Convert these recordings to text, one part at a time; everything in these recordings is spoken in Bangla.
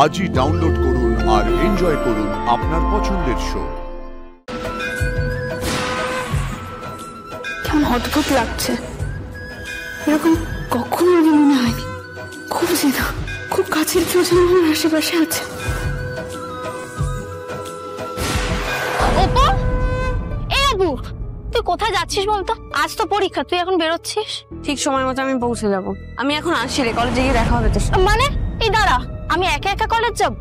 আজই ডাউনলোড করুন আর এনজয় করুন আপনার পছন্দের শো। কেমন অদ্ভুত লাগছে, এরকম কখনো আগে মনে হয়নি। খুব চেনা, খুব কাছের কেউ যেন আমার আশেপাশে আছে। তুই কোথায় যাচ্ছিস বলতো? আজ তো পরীক্ষা, তুই এখন বেরোচ্ছিস? ঠিক সময় মতো আমি পৌঁছে যাব। আমি এখন আসছি রে, কলেজে গিয়ে দেখা হবে তোর। মানে এই দাঁড়া, আমি একা একা কলেজ যাব?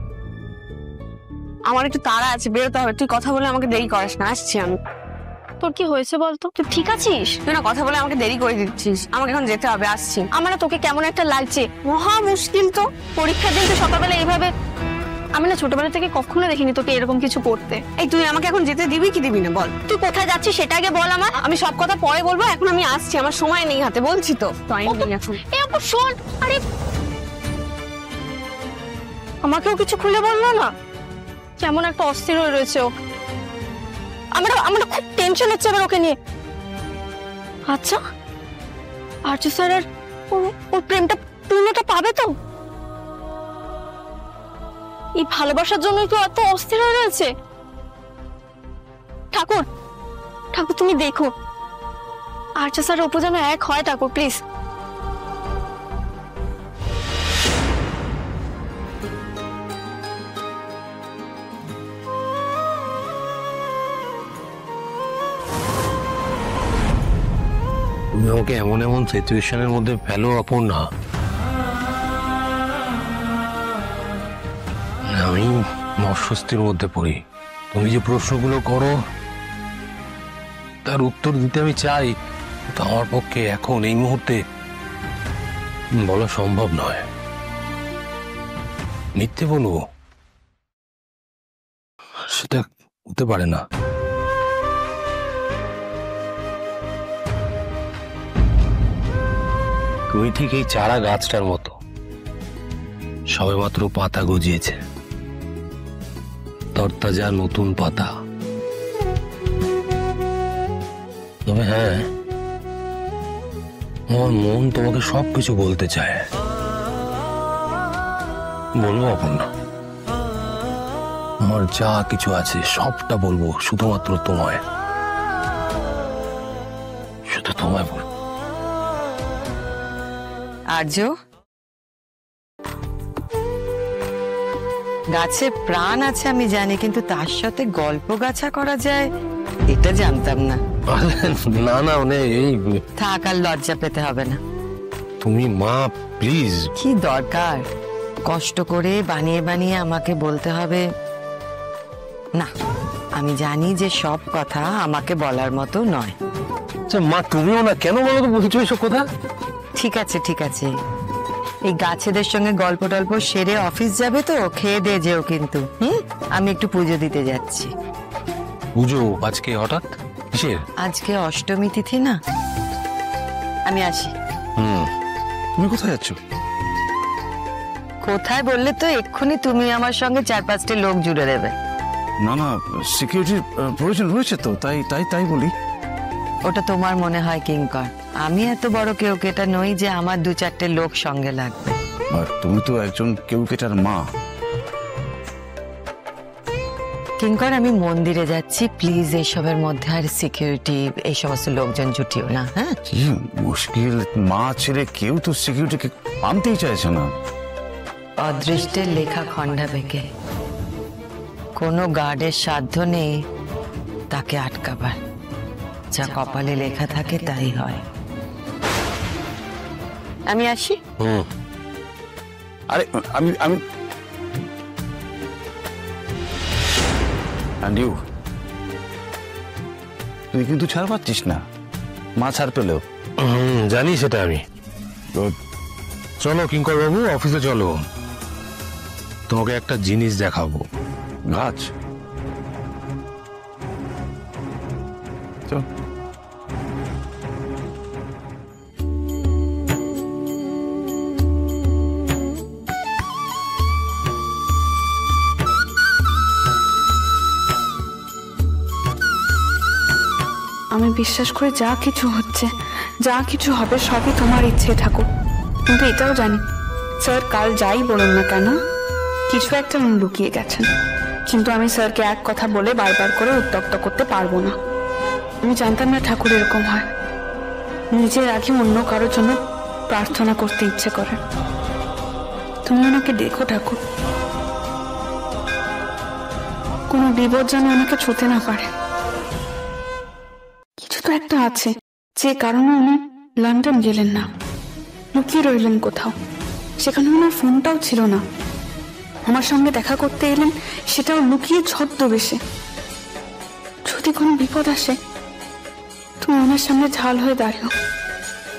আমার একটু তাড়া আছে, বেরোতে হবে। তুই কথা বলে আমাকে দেরি করিস না, আসছি আমি। তোর কি হয়েছে বলতো? তুই ঠিক আছিস? তুই না কথা বলে আমাকে দেরি করে দিচ্ছিস, আমাকে এখন যেতে হবে, আসছি। আমার তোকে কেমন একটা লাগছে, মহা মুশকিল তো। পরীক্ষার দিন তো সকালবেলা এইভাবে, আমি না ছোটবেলা থেকে কখনো দেখিনি তোকে এরকম কিছু করতে। এই তুই আমাকে এখন যেতে দিবি কি দিবি না বল? তুই কোথায় যাচ্ছিস সেটা আগে বল আমার। আমি সব কথা পরে বলবো, এখন আমি আসছি, আমার সময় নেই হাতে, বলছি তো টাইম নেই এখন। এই আপু শোন, আরে আমাকেও কিছু খুলে বললো না? কেমন একটা অস্থির হয়ে রয়েছে ও। আমরা খুব টেনশন হচ্ছে আবার ওকে নিয়ে। আচ্ছা আর্য স্যার আর ওর প্রেমটা পূর্ণতা পাবে তো? এই ভালোবাসার জন্যই তো এত অস্থির হয়ে রয়েছে। ঠাকুর ঠাকুর তুমি দেখো, আর্য স্যার অপু যেন এক হয়। ঠাকুর প্লিজ। তুমি আমাকে এমন এমন সিচুয়েশনের মধ্যে ফেলো অপর্ণা, আমি অস্বস্তির মধ্যে পড়ি। তুমি যে প্রশ্নগুলো করো তার উত্তর দিতে আমি চাই, তো আমার পক্ষে এখন এই মুহূর্তে বলা সম্ভব নয়। মিথ্যে বলবো সেটা হতে পারে না। তুমি ঠিক এই চারা গাছটার মতো, সবেমাত্র পাতা গজিয়েছে, তরতাজা নতুন পাতা। তবে হ্যাঁ, আমার মন তোমাকে সবকিছু বলতে চায়। বলবো অপর্ণা, আমার যা কিছু আছে সবটা বলবো, শুধুমাত্র তোমায়, শুধু তোমায় বলবো। আর্য, গাছে প্রাণ আছে আমি জানি, কিন্তু তার সাথে গল্প গাছা করা যায় এটা জানতাম না। না না, মানে এই থাক, আর লজ্জা পেতে হবে না। তুমি মা, প্লিজ। কি দরকার কষ্ট করে বানিয়ে বানিয়ে আমাকে বলতে হবে? না, আমি জানি যে সব কথা আমাকে বলার মতো নয়। মা তুমিও না, কেন বলো তো বলছো এসব কথা? ঠিক আছে ঠিক আছে, এই গাছেদের সঙ্গে গল্প টল্প সেরে অফিস যাবে তো, খেয়ে দিয়ে যেও কিন্তু। আমি একটু পুজো দিতে যাচ্ছি। পুজো আজকে হঠাৎ কিসের? আজকে অষ্টমী তিথি না, আমি আসি। তুমি কোথায় যাচ্ছ? কোথায় বললে তো এক্ষুনি তুমি আমার সঙ্গে 4-5টে লোক জুড়ে দেবে। না না, সিকিউরিটির প্রয়োজন রয়েছে তো, তাই বলি। ওটা তোমার মনে হয় কিঙ্কর, আমি এত বড় কেউকেটা নই যে আমার 2-4টে লোক সঙ্গে লাগবে। আর তুমি তো একজন কেউকেটার মা। কিঙ্কর, আমি মন্দিরে যাচ্ছি, প্লিজ এইসবের মধ্যে আর সিকিউরিটি এই সমস্ত লোকজন জুটিও না। হ্যাঁ, কি মুশকিল, মা ছেড়ে কেউ তো সিকিউরিটিকে আনতেই চাইছে না। অদৃষ্টের লেখা খন্ডা বেঁকে, কোনো গার্ডের সাধ্য নেই তাকে আটকাবার। যা কপালে লেখা থাকে তাই হয়। আমি আসি। আরে আমি তুই কিন্তু ছাড় পাচ্ছিস না, মা ছাড় পেলেও। জানি সেটা আমি। চলো কিঙ্কর বাবু, অফিসে চলো, তোমাকে একটা জিনিস দেখাবো। গাছ? চল। আমি বিশ্বাস করি যা কিছু হচ্ছে, যা কিছু হবে সবই তোমার ইচ্ছে ঠাকুর। কিন্তু এটাও জানি স্যার কাল যাই বলুন না কেন কিছু একটা উনি লুকিয়ে গেছেন, কিন্তু আমি স্যারকে এক কথা বলে বারবার করে উত্তপ্ত করতে পারবো না। আমি জানতাম না ঠাকুর এরকম হয়, নিজের আগে অন্য কারোর জন্য প্রার্থনা করতে ইচ্ছে করে। তুমি ওনাকে দেখো ঠাকুর, কোনো বিপদ যেন ওনাকে ছুঁতে না পারে। কিছু তো একটা আছে যে কারণে উনি লন্ডন গেলেন না, লুকিয়ে রইলেন কোথাও। সেখানে ওনার ফোনটাও ছিল না। আমার সঙ্গে দেখা করতে এলেন, সেটাও লুকিয়ে ছদ্মবেশে। যদি কোনো বিপদ আসে, তুমি ওনার সামনে ঝাল হয়ে দাঁড়িও,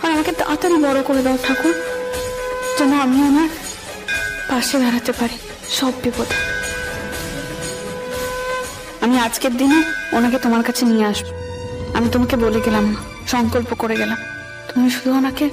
আর আমাকে তাড়াতাড়ি বড় করে দাও ঠাকুর, যেন আমি ওনার পাশে দাঁড়াতে পারি সব বিপদে। আমি আজকের দিনে ওনাকে তোমার কাছে নিয়ে আসবো। আমি তোমাকে বলে গেলাম না, সংকল্প করে গেলাম। তুমি শুধু ওনাকে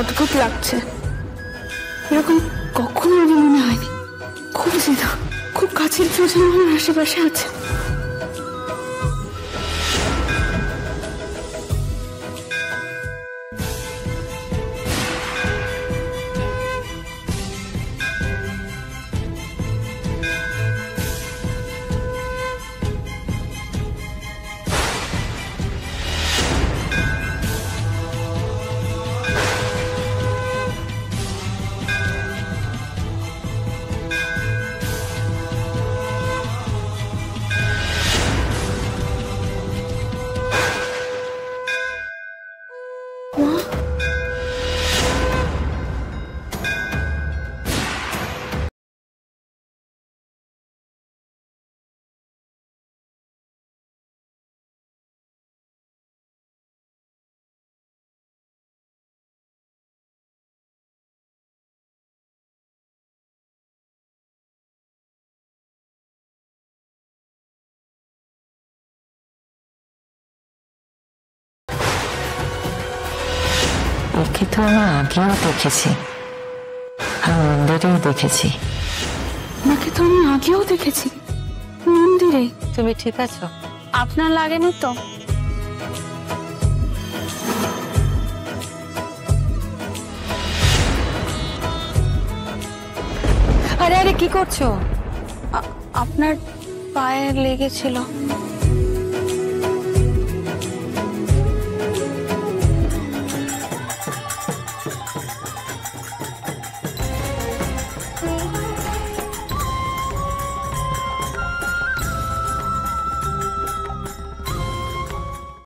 অদ্ভুত লাগছে, এরকম কখনো আগে মনে হয়নি। খুব চেনা, খুব কাছের কেউ যেন আমার আশেপাশে আছে। ওকে তো আমি আগেও দেখেছি, আর মন্দিরেও দেখেছি। ওনাকে তো আমি আগেও দেখেছি মন্দিরে। তুমি ঠিক আছো? আপনার লাগেনি তো? আরে আরে কি করছো? আপনার পায়ে লেগেছিল।